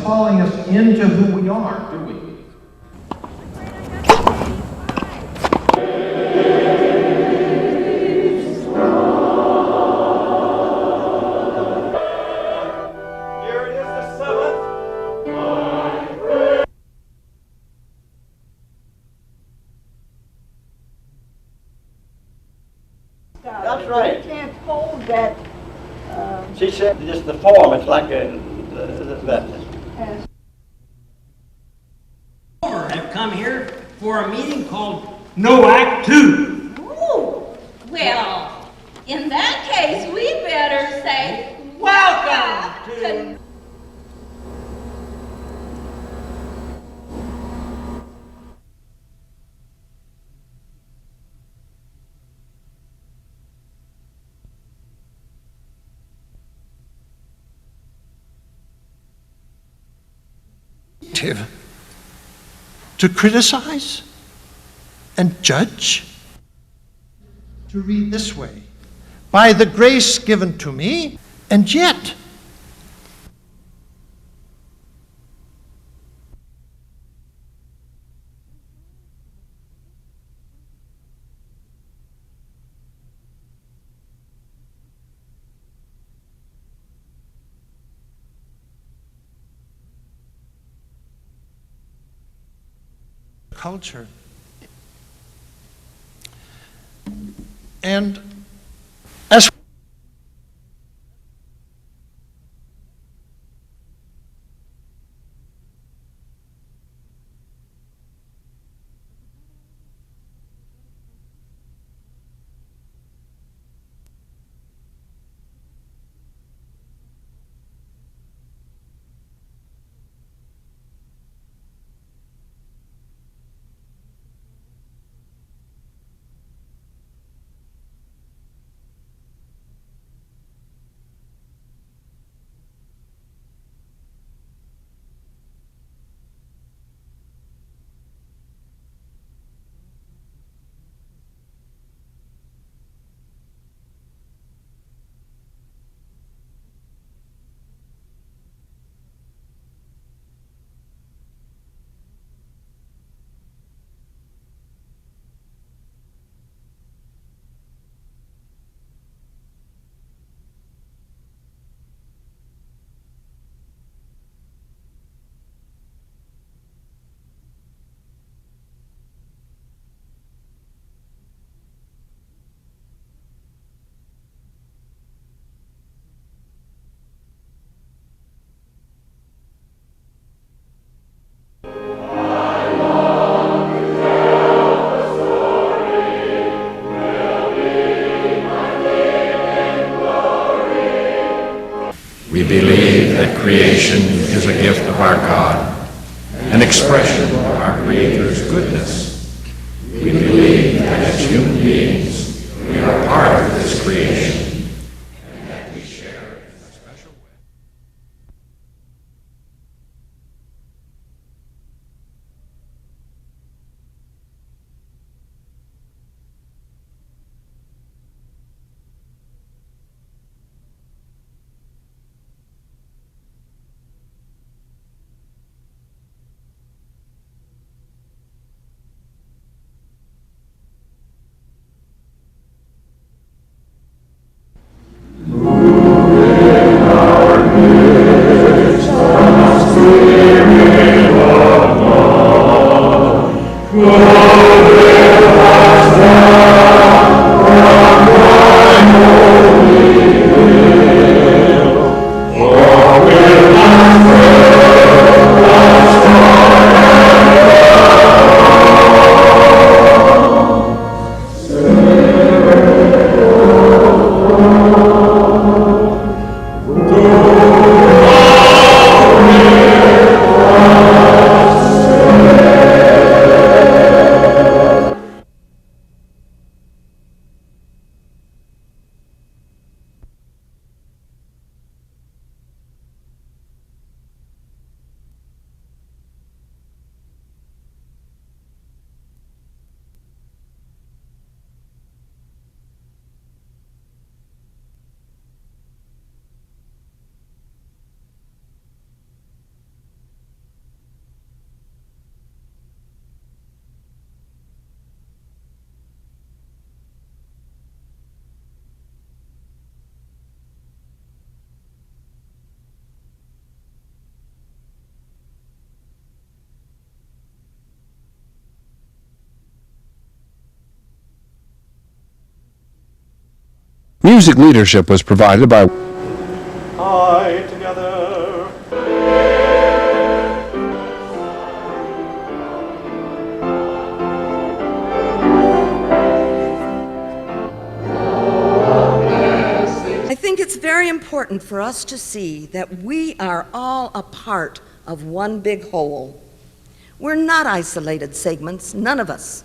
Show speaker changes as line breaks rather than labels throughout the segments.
Calling us into who we are, do we?
That's right.
You can't hold that.
She said just the form, it's like that.
Have come here for a meeting called NOAC 2.
Ooh, well, in that case, we better say, welcome to...
To criticize and judge, to read this way, by the grace given to me, and yet culture. And as
We believe that creation is a gift of our God, an expression of our Creator's goodness. We believe that as human beings, we are part of this creation, and that we share in a special way.
Music leadership was provided by
Together.
I think it's very important for us to see that we are all a part of one big whole. We're not isolated segments, none of us.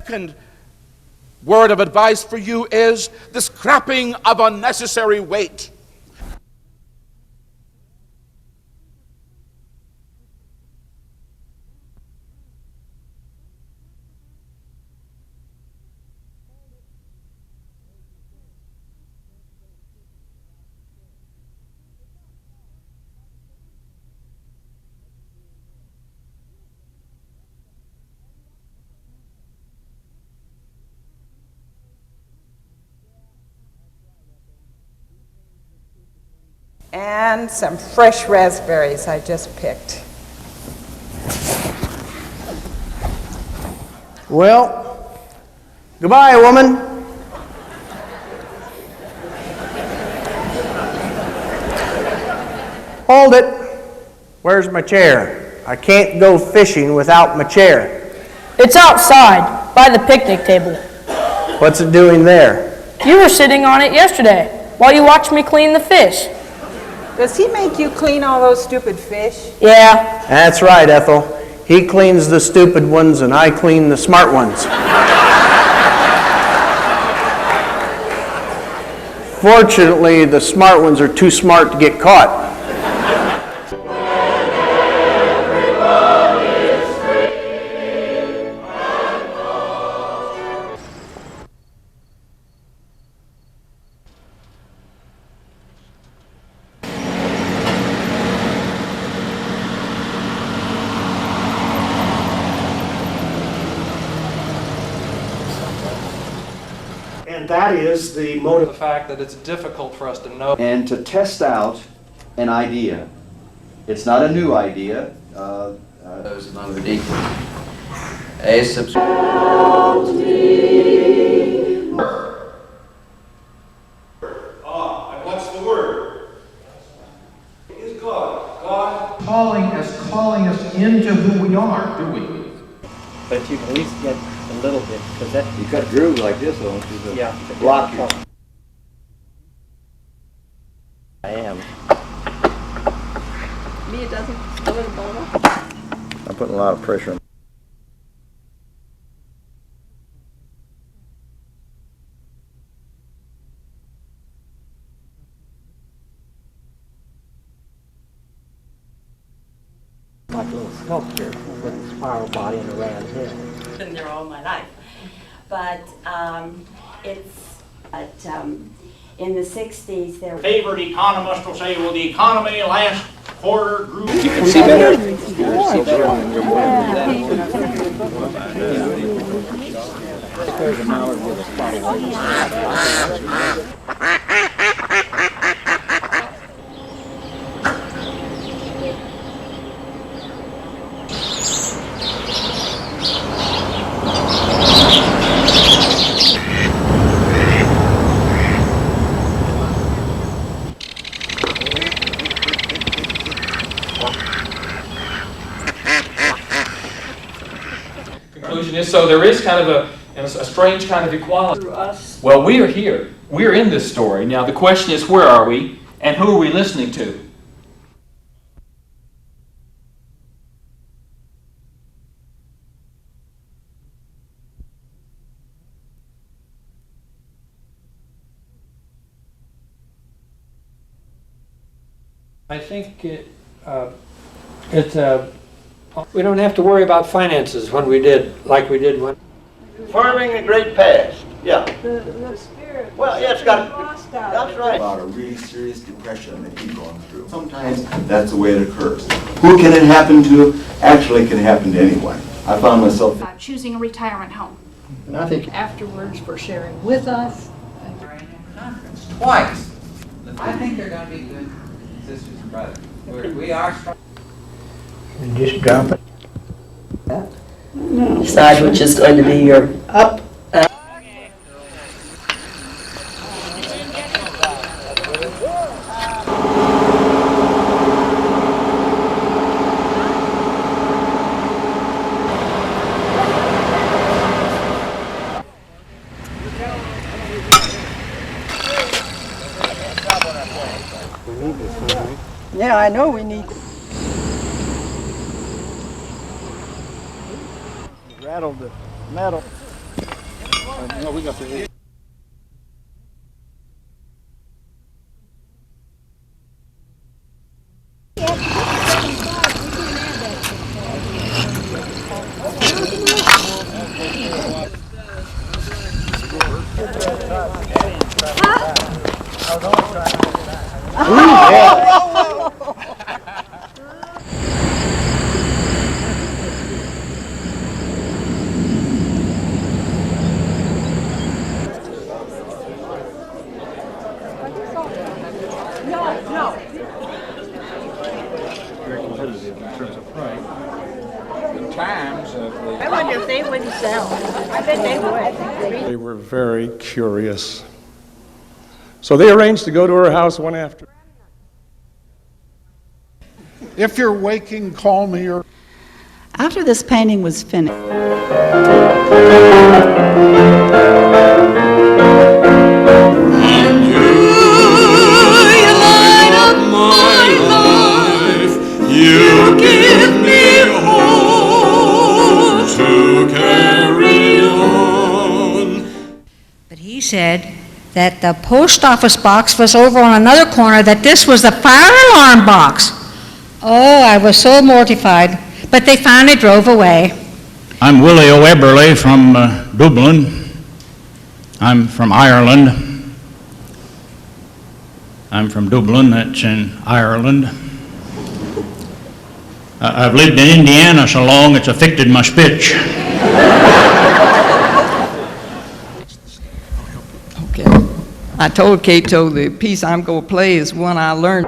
Second word of advice for you is the scrapping of unnecessary weight.
And some fresh raspberries I just picked.
Well, goodbye, woman. Hold it. Where's my chair? I can't go fishing without my chair.
It's outside, by the picnic table.
What's it doing there?
You were sitting on it yesterday, while you watched me clean the fish.
Does he make you clean all those stupid fish?
Yeah.
That's right, Ethel. He cleans the stupid ones and I clean the smart ones. Fortunately, the smart ones are too smart to get caught.
And that is the motive.
The fact that it's difficult for us to know.
And to test out an idea. It's not a new idea.
Those among the deacons. A
And what's the word? Is God. God calling us into who we are, do we?
But you can at least get a little bit, because that...
You cut grooves like this, don't you?
Yeah.
Block you.
I am.
Me, it doesn't a little bother.
I'm putting a lot of pressure on.
Like a little sculpture with a spiral body and a round head.
Been there all my life, but in the 60s there.
Favorite economist will say, well, the economy last quarter grew.
You can see better.
Conclusion is, so there is kind of a strange kind of equality. Well, we are here. We're in this story. Now the question is, where are we and who are we listening to?
I think we don't have to worry about finances when we did, like we did when.
Farming a great past, yeah.
The spirit.
Well, yeah, it's got, that's right.
About a really serious depression that he's going through. Sometimes that's the way it occurs. Who can it happen to? Actually, it can happen to anyone. I found myself
choosing a retirement home.
And I think
afterwards for sharing with us.
Twice. I think they're going to be good sisters and brothers. We are strong.
And just drop it.
Decide which is going to be your up.
Yeah, I know we need.
Rattled the metal. No, we got the.
I wonder if they wouldn't sell. I bet they would.
They were very curious. So they arranged to go to her house one afternoon.
If you're waking, call me. Or
after this painting was finished.
You give me hope to carry on.
But he said that the post office box was over on another corner, that this was the fire alarm box. Oh, I was so mortified, but they finally drove away.
I'm Willie O'Eberly from Dublin. I'm from Ireland. I'm from Dublin, that's in Ireland. I've lived in Indiana so long it's affected my speech.
I told Cato the piece I'm going to play is one I learned.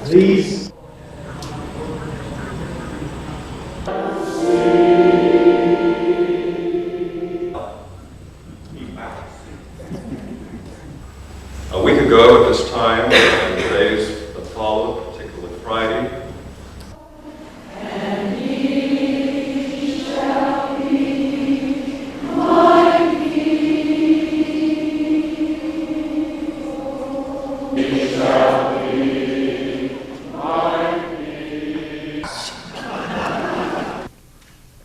These
a week ago at this time, and the days that followed, particularly Friday,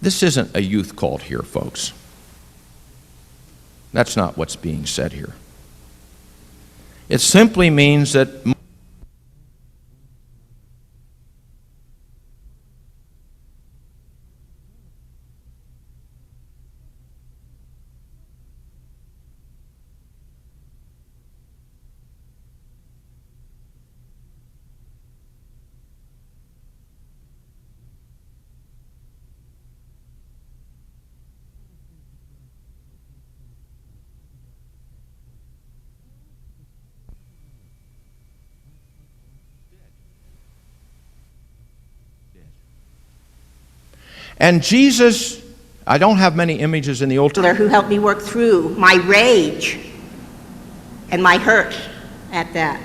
This isn't a youth cult here, folks. That's not what's being said here. It simply means that and Jesus, I don't have many images in the Old Testament.
Who helped me work through my rage and my hurt at that.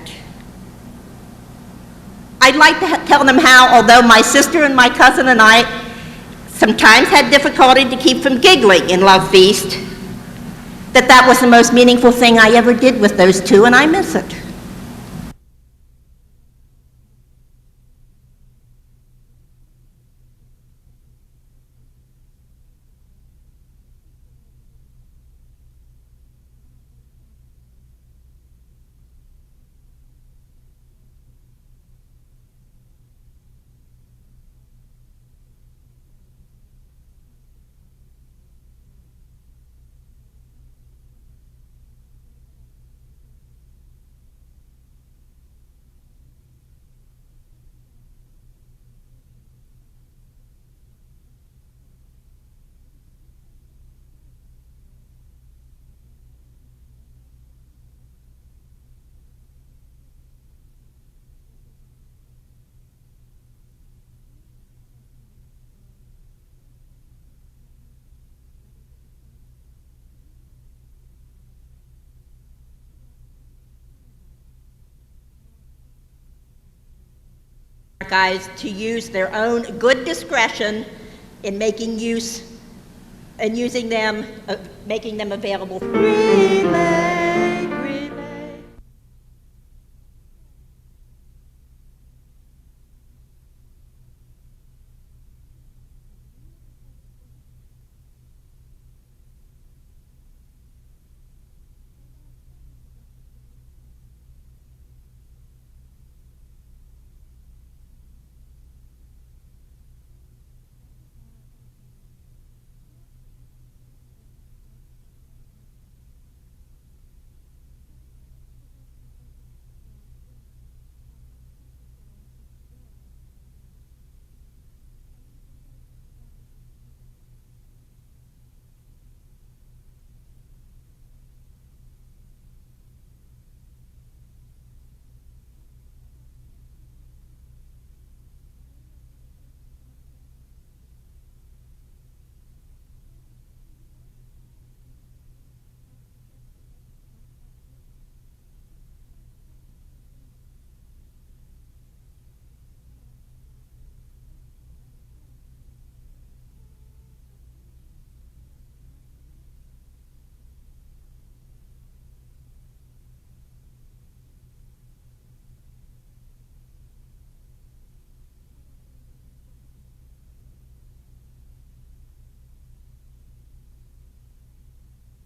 I'd like to tell them how, although my sister and my cousin and I sometimes had difficulty to keep from giggling in Love Feast, that was the most meaningful thing I ever did with those two, and I miss it. Guys to use their own good discretion in making use and using them, making them available.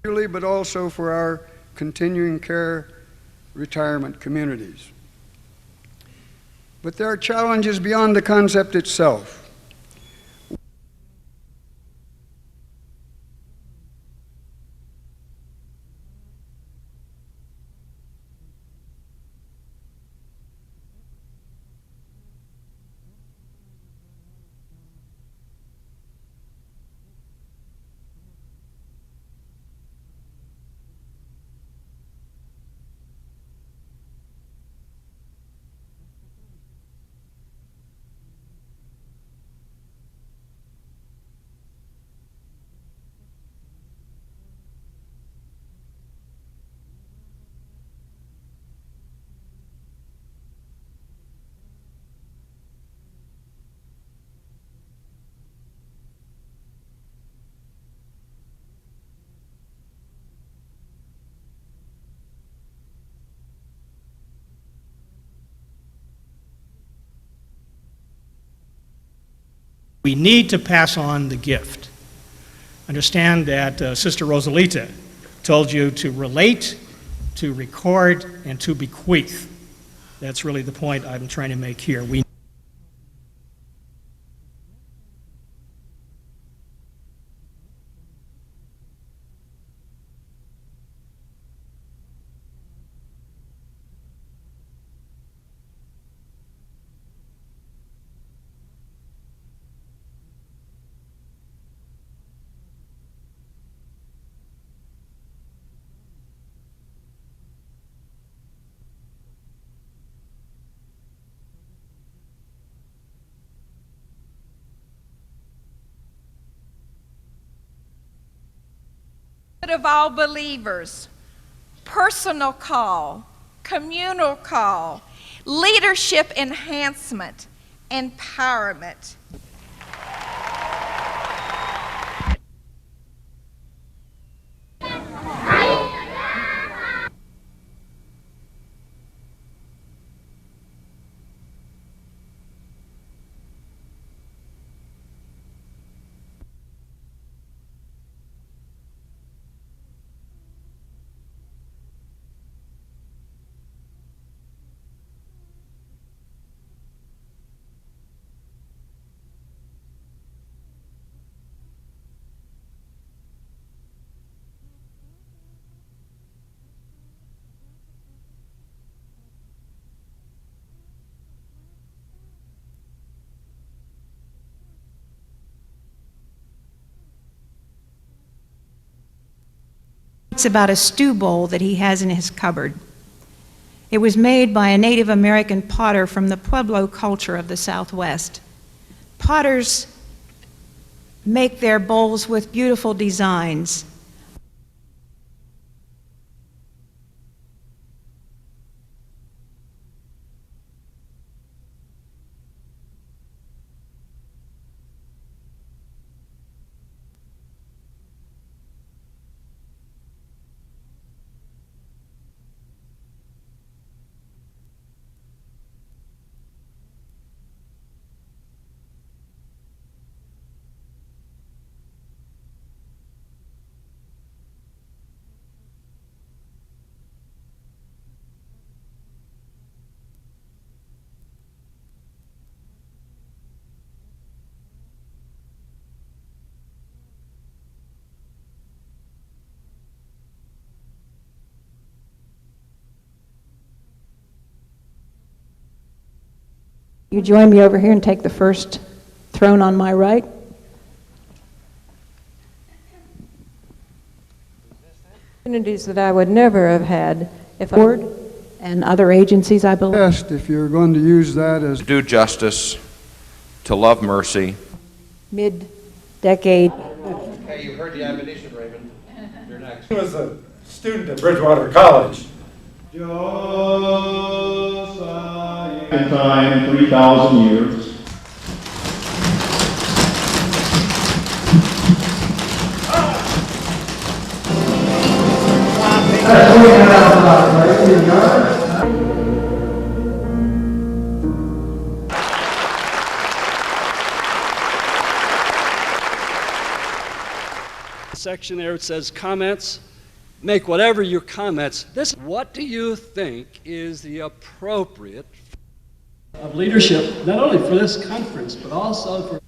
But also for our continuing care retirement communities. But there are challenges beyond the concept itself.
We need to pass on the gift. Understand that Sister Rosalita told you to relate, to record, and to bequeath. That's really the point I'm trying to make here.
Of all believers, personal call, communal call, leadership enhancement, empowerment.
It's about a stew bowl that he has in his cupboard. It was made by a Native American potter from the Pueblo culture of the Southwest. Potters make their bowls with beautiful designs.
You join me over here and take the first throne on my right. Opportunities that I would never have had if I and other agencies, I believe.
Best if you're going to use that as
do justice, to love mercy.
Mid-decade.
Hey, you heard the admonition, Raymond. You're next.
He was a student at Bridgewater College.
In time, 3,000 years.
Section there, it says comments. Make whatever your comments. What do you think is the appropriate of leadership, not only for this conference, but also for